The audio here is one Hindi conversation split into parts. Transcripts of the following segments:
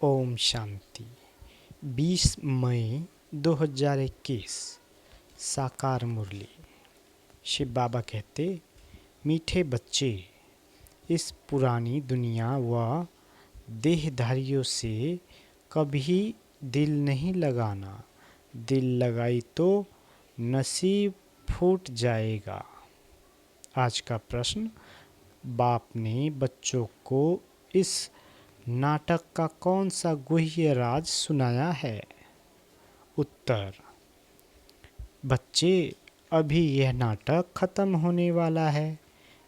ओम शांति। 20 मई 2021 साकार मुरली। शिव बाबा कहते, मीठे बच्चे, इस पुरानी दुनिया व देहधारियों से कभी दिल नहीं लगाना। दिल लगाई तो नसीब फूट जाएगा। आज का प्रश्न, बाप ने बच्चों को इस नाटक का कौन सा गुह्य राज सुनाया है? उत्तर, बच्चे, अभी यह नाटक खत्म होने वाला है,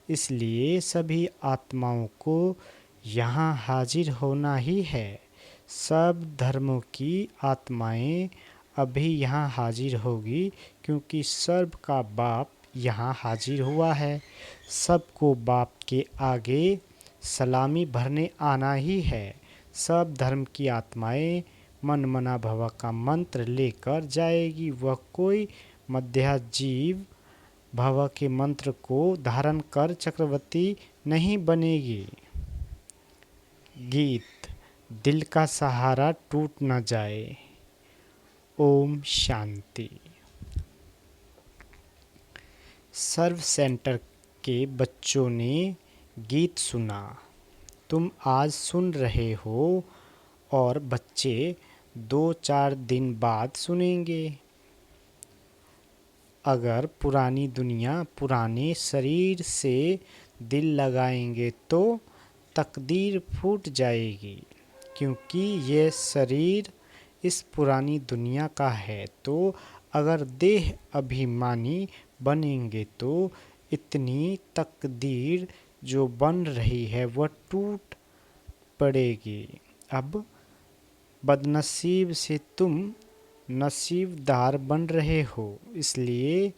इसलिए सभी आत्माओं को यहाँ हाजिर होना ही है। सब धर्मों की आत्माएं अभी यहाँ हाजिर होगी, क्योंकि सर्व का बाप यहाँ हाजिर हुआ है। सबको बाप के आगे सलामी भरने आना ही है। सब धर्म की आत्माएं मन मना भव का मंत्र लेकर जाएगी। वह कोई मध्याजीव भव के मंत्र को धारण कर चक्रवर्ती नहीं बनेगी। गीत, दिल का सहारा टूट न जाए। ओम शांति। सर्व सेंटर के बच्चों ने गीत सुना। तुम आज सुन रहे हो और बच्चे 2-4 दिन बाद सुनेंगे। अगर पुरानी दुनिया पुराने शरीर से दिल लगाएंगे तो तकदीर फूट जाएगी, क्योंकि यह शरीर इस पुरानी दुनिया का है। तो अगर देह अभिमानी बनेंगे तो इतनी तकदीर जो बन रही है वह टूट पड़ेगी। अब बदनसीब से तुम नसीबदार बन रहे हो, इसलिए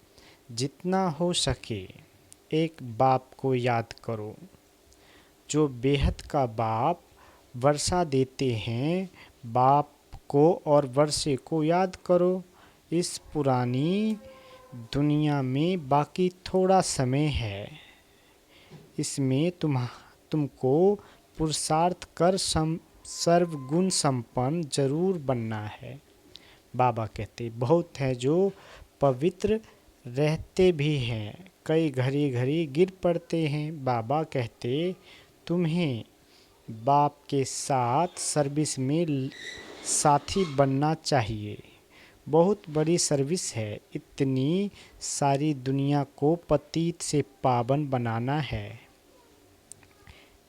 जितना हो सके एक बाप को याद करो। जो बेहद का बाप वर्षा देते हैं, बाप को और वर्षे को याद करो। इस पुरानी दुनिया में बाकी थोड़ा समय है, इसमें तुमको पुरुषार्थ कर सर्वगुण संपन्न जरूर बनना है। बाबा कहते, बहुत हैं जो पवित्र रहते भी हैं, कई घड़ी घड़ी गिर पड़ते हैं। बाबा कहते, तुम्हें बाप के साथ सर्विस में साथी बनना चाहिए। बहुत बड़ी सर्विस है, इतनी सारी दुनिया को पतित से पावन बनाना है।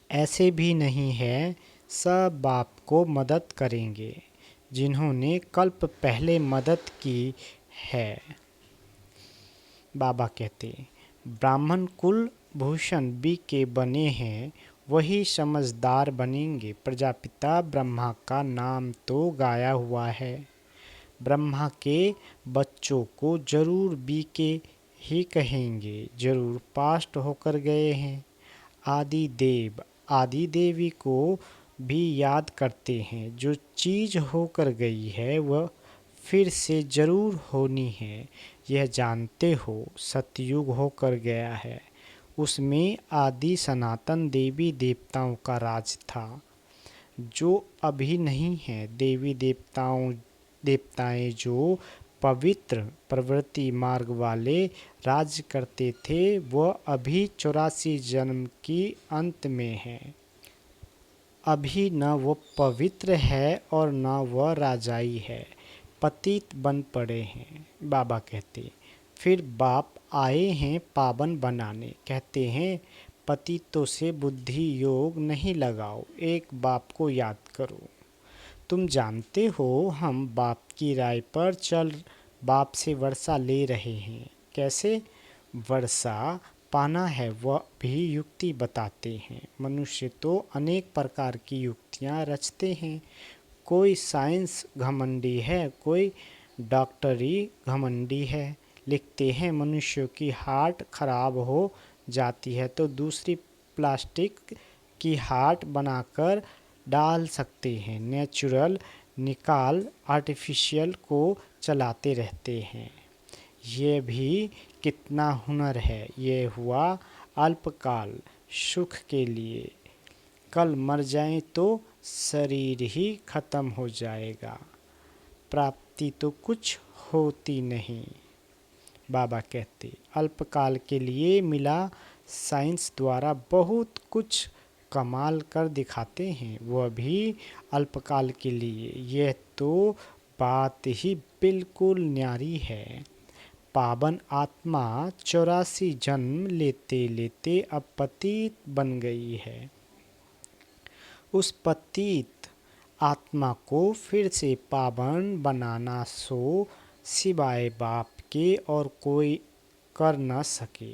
ऐसे भी नहीं है सब बाप को मदद करेंगे जिन्होंने कल्प पहले मदद की है। बाबा कहते, ब्राह्मण कुल भूषण बी के बने हैं, वही समझदार बनेंगे। प्रजापिता ब्रह्मा का नाम तो गाया हुआ है। ब्रह्मा के बच्चों को जरूर बी के ही कहेंगे, जरूर पास्ट होकर गए हैं। आदि देव आदि देवी को भी याद करते हैं। जो चीज़ होकर गई है वह फिर से जरूर होनी है, यह जानते हो। सतयुग होकर गया है, उसमें आदि सनातन देवी देवताओं का राज था, जो अभी नहीं है। देवी देवताएं जो पवित्र प्रवृत्ति मार्ग वाले राज्य करते थे, वह अभी 84 जन्म की अंत में है। अभी न वो पवित्र है और न वह राजाई है, पतित बन पड़े हैं। बाबा कहते, फिर बाप आए हैं पावन बनाने। कहते हैं, पतितों से बुद्धि योग नहीं लगाओ, एक बाप को याद करो। तुम जानते हो हम बाप की राय पर चल बाप से वर्षा ले रहे हैं। कैसे वर्षा पाना है वह भी युक्ति बताते हैं। मनुष्य तो अनेक प्रकार की युक्तियाँ रचते हैं। कोई साइंस घमंडी है, कोई डॉक्टरी घमंडी है। लिखते हैं, मनुष्य की हार्ट खराब हो जाती है तो दूसरी प्लास्टिक की हार्ट बनाकर डाल सकते हैं। नेचुरल निकाल आर्टिफिशियल को चलाते रहते हैं। ये भी कितना हुनर है। ये हुआ अल्पकाल सुख के लिए, कल मर जाएं तो शरीर ही खत्म हो जाएगा, प्राप्ति तो कुछ होती नहीं। बाबा कहते अल्पकाल के लिए मिला, साइंस द्वारा बहुत कुछ कमाल कर दिखाते हैं, वह भी अल्पकाल के लिए। यह तो बात ही बिल्कुल न्यारी है। पावन आत्मा 84 जन्म लेते लेते अब पतित बन गई है। उस पतित आत्मा को फिर से पावन बनाना सो सिवाय बाप के और कोई कर न सके।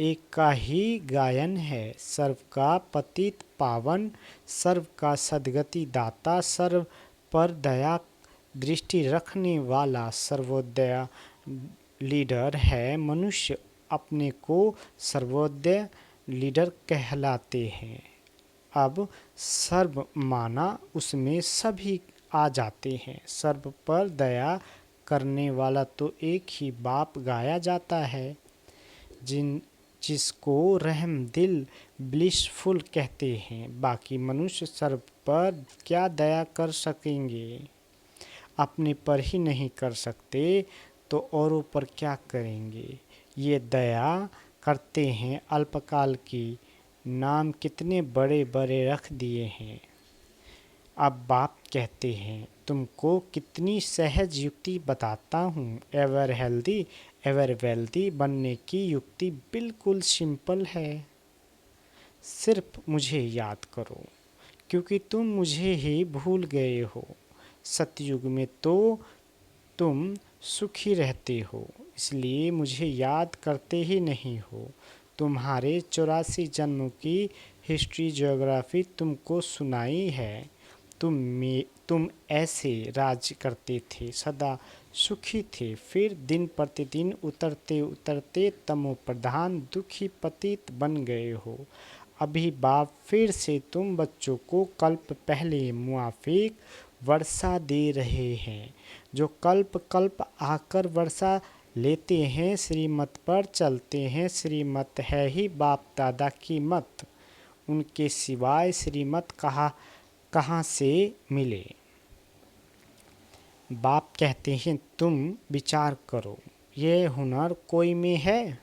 एक का ही गायन है, सर्व का पतित पावन, सर्व का सद्गति दाता, सर्व पर दया दृष्टि रखने वाला सर्वोदय लीडर है। मनुष्य अपने को सर्वोदय लीडर कहलाते हैं। अब सर्व माना उसमें सभी आ जाते हैं। सर्व पर दया करने वाला तो एक ही बाप गाया जाता है, जिसको रहम दिल ब्लिसफुल कहते हैं। बाकी मनुष्य सर्व पर क्या दया कर सकेंगे? अपने पर ही नहीं कर सकते तो औरों पर क्या करेंगे? ये दया करते हैं अल्पकाल की, नाम कितने बड़े बड़े रख दिए हैं। अब बाप कहते हैं तुमको कितनी सहज युक्ति बताता हूँ। एवर हेल्दी एवर वेल्दी बनने की युक्ति बिल्कुल सिंपल है। सिर्फ मुझे याद करो, क्योंकि तुम मुझे ही भूल गए हो। सतयुग में तो तुम सुखी रहते हो, इसलिए मुझे याद करते ही नहीं हो। तुम्हारे 84 जन्मों की हिस्ट्री ज्योग्राफी तुमको सुनाई है। तुम ऐसे राज्य करते थे, सदा सुखी थे, फिर दिन प्रतिदिन उतरते उतरते तमो प्रधान दुखी पतित बन गए हो। अभी बाप फिर से तुम बच्चों को कल्प पहले मुआफिक वर्षा दे रहे हैं। जो कल्प कल्प आकर वर्षा लेते हैं, श्रीमत पर चलते हैं। श्रीमत है ही बाप दादा की मत, उनके सिवाय श्रीमत कहाँ से मिले? बाप कहते हैं तुम विचार करो, ये हुनर कोई में है?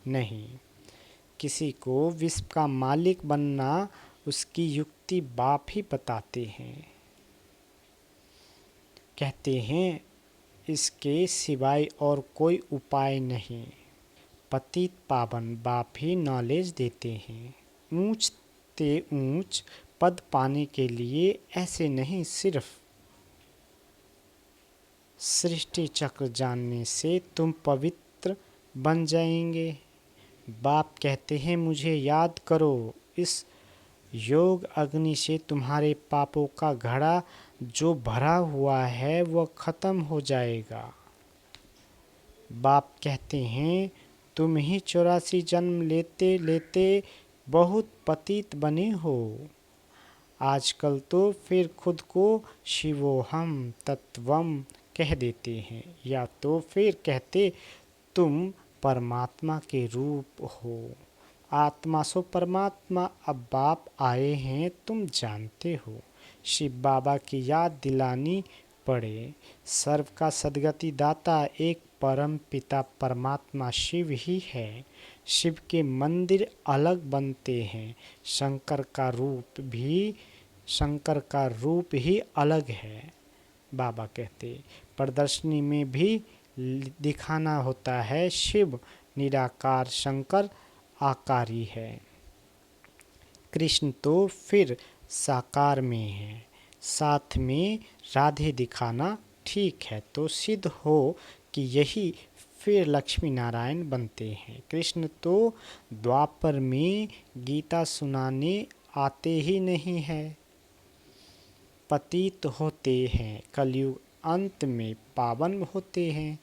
नहीं। किसी को विश्व का मालिक बनना उसकी युक्ति बाप ही बताते हैं। कहते हैं इसके सिवाय और कोई उपाय नहीं। पतित पावन बाप ही नॉलेज देते हैं। ऊंच ते ऊंच पद पाने के लिए ऐसे नहीं, सिर्फ सृष्टि चक्र जानने से तुम पवित्र बन जाएंगे। बाप कहते हैं मुझे याद करो, इस योग अग्नि से तुम्हारे पापों का घड़ा जो भरा हुआ है वह खत्म हो जाएगा। बाप कहते हैं तुम ही 84 जन्म लेते लेते बहुत पतित बने हो। आजकल तो फिर खुद को शिवोहम तत्वम कह देते हैं, या तो फिर कहते तुम परमात्मा के रूप हो। आत्मा सो परमात्मा। अब बाप आए हैं तुम जानते हो, शिव बाबा की याद दिलानी पड़े। सर्व का सद्गति दाता एक परम पिता परमात्मा शिव ही है। शिव के मंदिर अलग बनते हैं, शंकर का रूप ही अलग है। बाबा कहते प्रदर्शनी में भी दिखाना होता है, शिव निराकार, शंकर आकारी है। कृष्ण तो फिर साकार में है, साथ में राधे दिखाना ठीक है तो सिद्ध हो कि यही फिर लक्ष्मी नारायण बनते हैं। कृष्ण तो द्वापर में गीता सुनाने आते ही नहीं है, पतित होते हैं। कलयुग अंत में पावन होते हैं,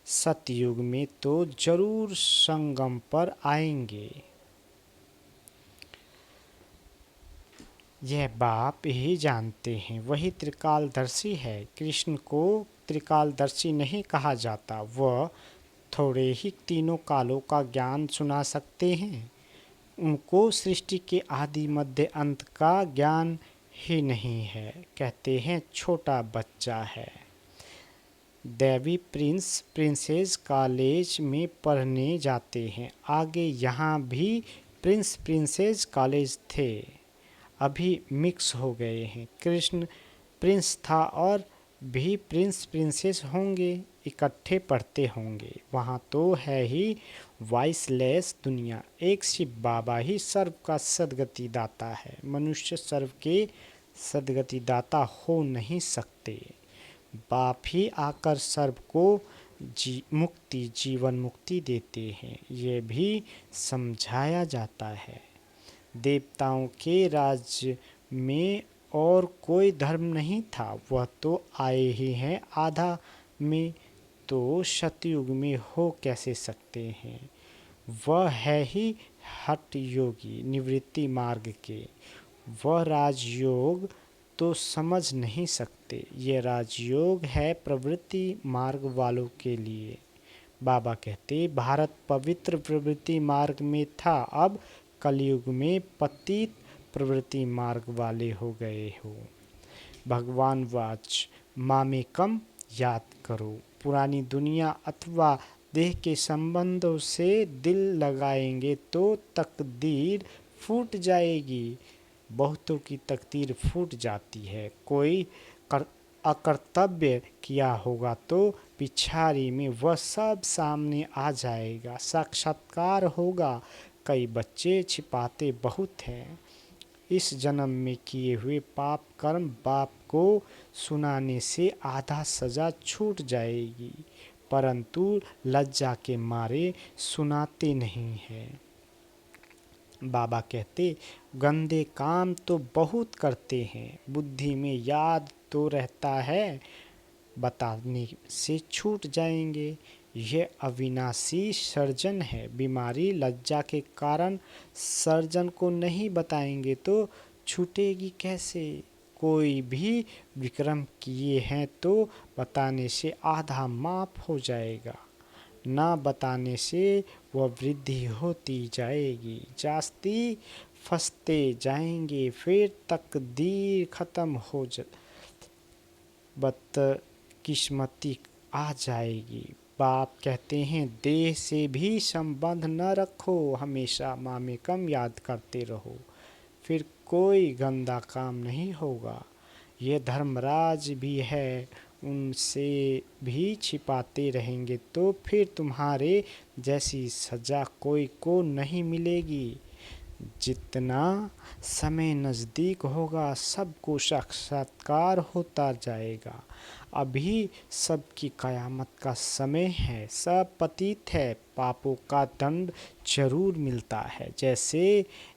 सतयुग में तो जरूर संगम पर आएंगे। यह बाप ही जानते हैं, वही त्रिकालदर्शी है। कृष्ण को त्रिकालदर्शी नहीं कहा जाता, वह थोड़े ही तीनों कालों का ज्ञान सुना सकते हैं। उनको सृष्टि के आदि मध्य अंत का ज्ञान ही नहीं है। कहते हैं छोटा बच्चा है। देवी प्रिंसेस कॉलेज में पढ़ने जाते हैं। आगे यहाँ भी प्रिंसेस कॉलेज थे, अभी मिक्स हो गए हैं। कृष्ण प्रिंस था और भी प्रिंसेस होंगे, इकट्ठे पढ़ते होंगे। वहाँ तो है ही वॉइसलेस दुनिया। एक शिव बाबा ही सर्व का सदगति दाता है। मनुष्य सर्व के सदगति दाता हो नहीं सकते। बाप ही आकर सर्व को जीवन मुक्ति देते हैं, ये भी समझाया जाता है। देवताओं के राज्य में और कोई धर्म नहीं था, वह तो आए ही हैं आधा में, तो सतयुग में हो कैसे सकते हैं। वह है ही हठ योगी निवृत्ति मार्ग के, वह राजयोग तो समझ नहीं सकते। ये राजयोग है प्रवृत्ति मार्ग वालों के लिए। बाबा कहते भारत पवित्र प्रवृत्ति मार्ग में था, अब कलयुग में पतित प्रवृत्ति मार्ग वाले हो गए हो। भगवान वाच मामेकम याद करो। पुरानी दुनिया अथवा देह के संबंधों से दिल लगाएंगे तो तकदीर फूट जाएगी। बहुतों की तकदीर फूट जाती है। कोई अकर्तव्य किया होगा तो पिछाड़ी में वह सब सामने आ जाएगा। साक्षात्कार होगा। कई बच्चे छिपाते बहुत हैं। इस जन्म में किए हुए पाप कर्म बाप को सुनाने से आधा सजा छूट जाएगी, परंतु लज्जा के मारे सुनाते नहीं हैं। बाबा कहते गंदे काम तो बहुत करते हैं, बुद्धि में याद तो रहता है, बताने से छूट जाएंगे। यह अविनाशी सर्जन है। बीमारी लज्जा के कारण सर्जन को नहीं बताएंगे तो छूटेगी कैसे। कोई भी विक्रम किए हैं तो बताने से आधा माफ हो जाएगा, ना बताने से वह वृद्धि होती जाएगी। जास्ती फंसते जाएंगे, फिर तकदीर खत्म हो बदकिस्मती आ जाएगी। बाप कहते हैं देह से भी संबंध न रखो, हमेशा मामेकम याद करते रहो, फिर कोई गंदा काम नहीं होगा। ये धर्मराज भी है, उनसे भी छिपाते रहेंगे तो फिर तुम्हारे जैसी सजा कोई को नहीं मिलेगी। जितना समय नज़दीक होगा सबको साक्षात्कार होता जाएगा। अभी सबकी कयामत का समय है। सब पतित है, पापों का दंड जरूर मिलता है। जैसे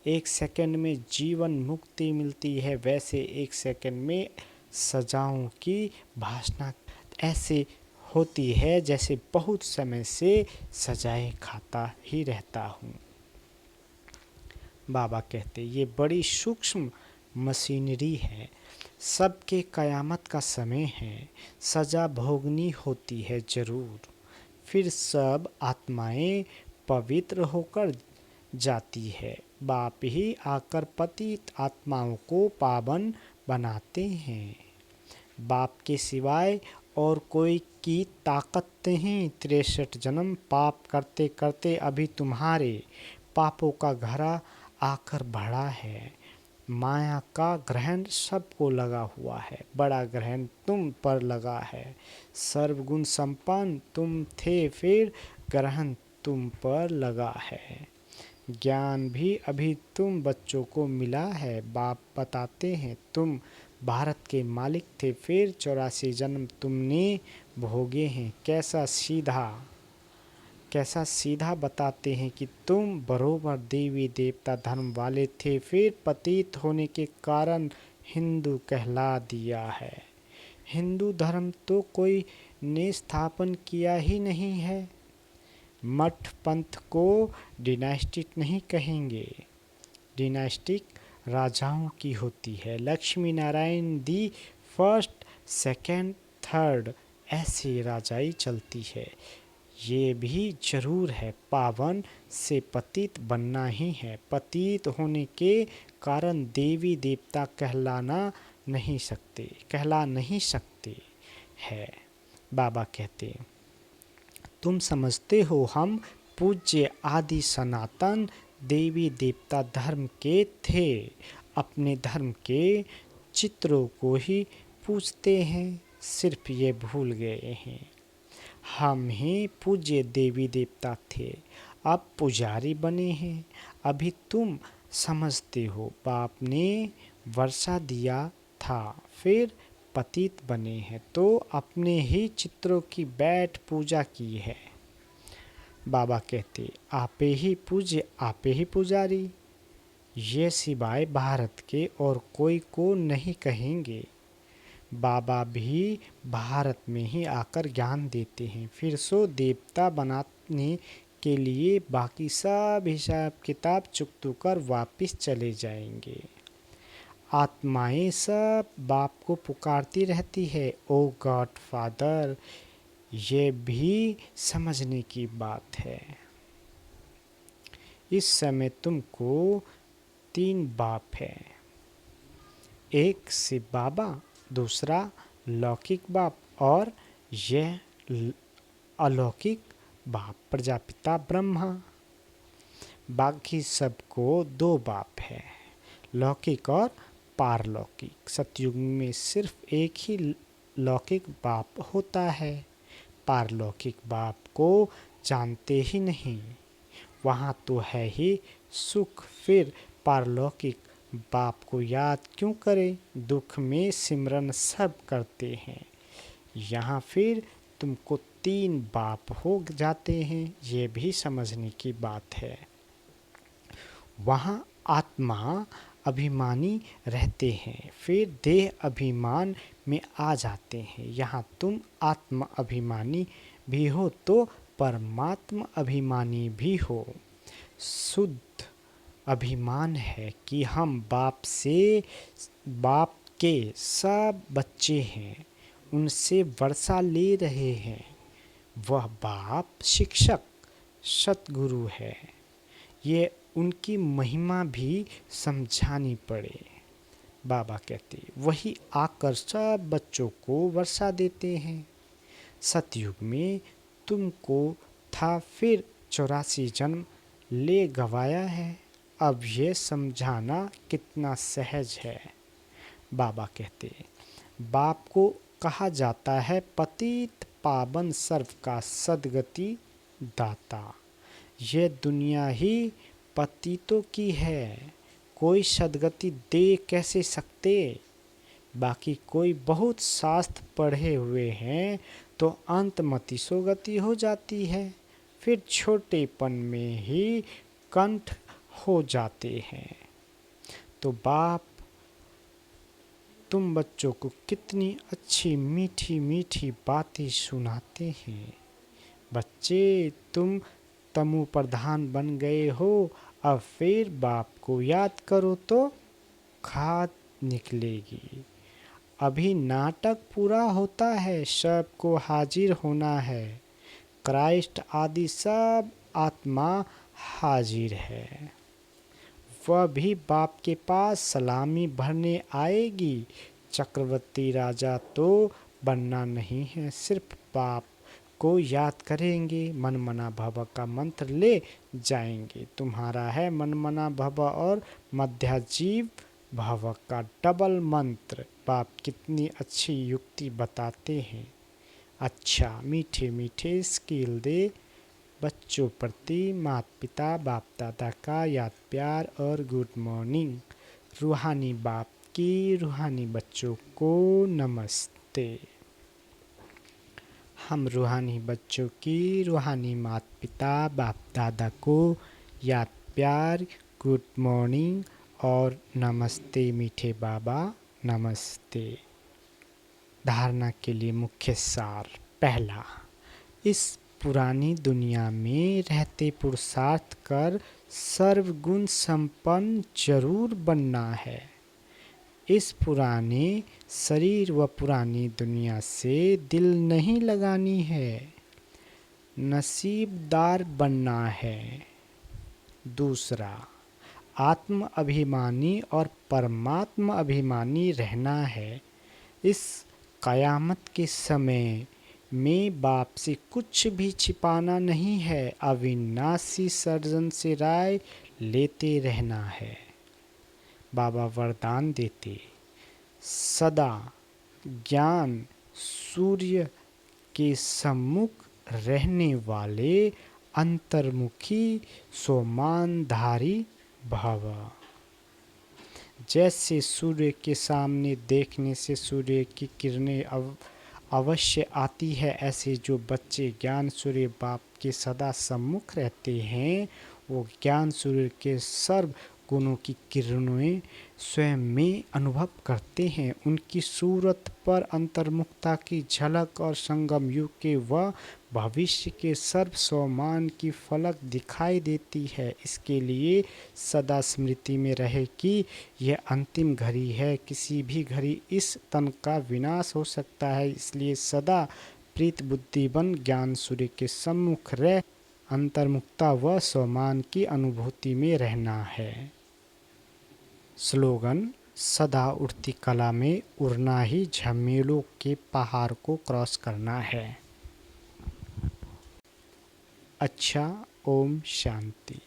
एक सेकंड में जीवन मुक्ति मिलती है, वैसे एक सेकंड में सजाओं की भाषा ऐसे होती है जैसे बहुत समय से सजाएं खाता ही रहता हूँ। बाबा कहते ये बड़ी सूक्ष्म मशीनरी है। सबके कयामत का समय है, सजा भोगनी होती है जरूर। फिर सब आत्माएं पवित्र होकर जाती है। बाप ही आकर पतित आत्माओं को पावन बनाते हैं। बाप के सिवाय और कोई की ताकत नहीं। 63 जन्म पाप करते करते अभी तुम्हारे पापों का घड़ा आकर भरा है। माया का ग्रहण सबको लगा हुआ है, बड़ा ग्रहण तुम पर लगा है। सर्वगुण संपन्न तुम थे, फिर ग्रहण तुम पर लगा है। ज्ञान भी अभी तुम बच्चों को मिला है। बाप बताते हैं तुम भारत के मालिक थे, फिर 84 जन्म तुमने भोगे हैं। कैसा सीधा बताते हैं कि तुम बरोबर देवी देवता धर्म वाले थे, फिर पतित होने के कारण हिंदू कहला दिया है। हिंदू धर्म तो कोई ने स्थापन किया ही नहीं है। मठ पंथ को डिनास्टिक नहीं कहेंगे। डिनास्टिक राजाओं की होती है। Lakshmi Narayan the first, second, third ऐसे राजाई चलती है। ये भी जरूर है, पावन से पतित बनना ही है। पतित होने के कारण देवी देवता कहला नहीं सकते है। बाबा कहते, तुम समझते हो हम पूज्य आदि सनातन देवी देवता धर्म के थे, अपने धर्म के चित्रों को ही पूजते हैं, सिर्फ ये भूल गए हैं हम ही पूज्य देवी देवता थे, अब पुजारी बने हैं। अभी तुम समझते हो, बाप ने वर्षा दिया था, फिर पतित बने हैं तो अपने ही चित्रों की बैठ पूजा की है। बाबा कहते, आपे ही पूज्य आपे ही पुजारी, ये सिवाय भारत के और कोई को नहीं कहेंगे। बाबा भी भारत में ही आकर ज्ञान देते हैं, फिर सो देवता बनाने के लिए बाकी सब हिसाब किताब चुकतू कर वापिस चले जाएंगे। आत्माएं सब बाप को पुकारती रहती है, ओ गॉड फादर। ये भी समझने की बात है। इस समय तुमको 3 बाप है, एक शिव बाबा, दूसरा लौकिक बाप और यह अलौकिक बाप प्रजापिता ब्रह्मा। बाकी सबको 2 बाप है, लौकिक और पारलौकिक। सतयुग में सिर्फ एक ही लौकिक बाप होता है, पारलौकिक बाप को जानते ही नहीं। वहाँ तो है ही सुख, फिर पारलौकिक बाप को याद क्यों करें, दुख में सिमरन सब करते हैं। यहाँ फिर तुमको 3 बाप हो जाते हैं, ये भी समझने की बात है। वहाँ आत्मा अभिमानी रहते हैं, फिर देह अभिमान में आ जाते हैं। यहाँ तुम आत्मा अभिमानी भी हो तो परमात्मा अभिमानी भी हो। शुद्ध अभिमान है कि हम बाप के सब बच्चे हैं, उनसे वर्षा ले रहे हैं। वह बाप शिक्षक सतगुरु है, ये उनकी महिमा भी समझानी पड़े। बाबा कहते, वही आकर सब बच्चों को वर्षा देते हैं। सतयुग में तुमको था, फिर 84 जन्म ले गवाया है। अब ये समझाना कितना सहज है। बाबा कहते, बाप को कहा जाता है पतित पावन सर्व का सद्गति दाता। ये दुनिया ही पतितों की है, कोई सद्गति दे कैसे सकते। बाकी कोई बहुत शास्त्र पढ़े हुए हैं तो अंतमति सोगति हो जाती है, फिर छोटेपन में ही कंठ हो जाते हैं। तो बाप तुम बच्चों को कितनी अच्छी मीठी मीठी बातें सुनाते हैं। बच्चे, तुम तमु प्रधान बन गए हो, अब फिर बाप को याद करो तो खाद निकलेगी। अभी नाटक पूरा होता है, सबको हाजिर होना है। क्राइस्ट आदि सब आत्मा हाजिर है, वह भी बाप के पास सलामी भरने आएगी। चक्रवर्ती राजा तो बनना नहीं है, सिर्फ बाप को याद करेंगे, मन मना भव का मंत्र ले जाएंगे। तुम्हारा है मन मना भव और मध्याजीव भव का डबल मंत्र। बाप कितनी अच्छी युक्ति बताते हैं। अच्छा, मीठे मीठे स्किल दे बच्चों प्रति माता पिता बाप दादा का याद प्यार और गुड मॉर्निंग। रूहानी बाप की रूहानी बच्चों को नमस्ते। हम रूहानी बच्चों की रूहानी माता पिता बाप दादा को याद प्यार, गुड मॉर्निंग और नमस्ते मीठे बाबा, नमस्ते। धारणा के लिए मुख्य सार। पहला, इस पुरानी दुनिया में रहते पुरुषार्थ कर सर्वगुण संपन्न जरूर बनना है। इस पुराने शरीर व पुरानी दुनिया से दिल नहीं लगानी है। नसीबदार बनना है। दूसरा, आत्म अभिमानी और परमात्मा अभिमानी रहना है। इस कयामत के समय में बाप से कुछ भी छिपाना नहीं है, अविनाशी सर्जन से राय लेते रहना है। बाबा वरदान देते, सदा ज्ञान सूर्य के सम्मुख रहने वाले अंतर्मुखी सोमानधारी भव। जैसे सूर्य के सामने देखने से सूर्य की किरणें अवश्य आती है, ऐसे जो बच्चे ज्ञान सूर्य बाप के सदा सम्मुख रहते हैं, वो ज्ञान सूर्य के सर्व गुणों की किरणें स्वयं में अनुभव करते हैं। उनकी सूरत पर अंतर्मुखता की झलक और संगम युग के व भविष्य के सर्व स्वमान की फलक दिखाई देती है। इसके लिए सदा स्मृति में रहे कि यह अंतिम घड़ी है, किसी भी घड़ी इस तन का विनाश हो सकता है। इसलिए सदा प्रीत बुद्धि बन ज्ञान सूर्य के सम्मुख रह अंतर्मुखता व स्वमान की अनुभूति में रहना है। स्लोगन, सदा उड़ती कला में उड़ना ही झमेलों के पहाड़ को क्रॉस करना है। अच्छा, ओम शांति।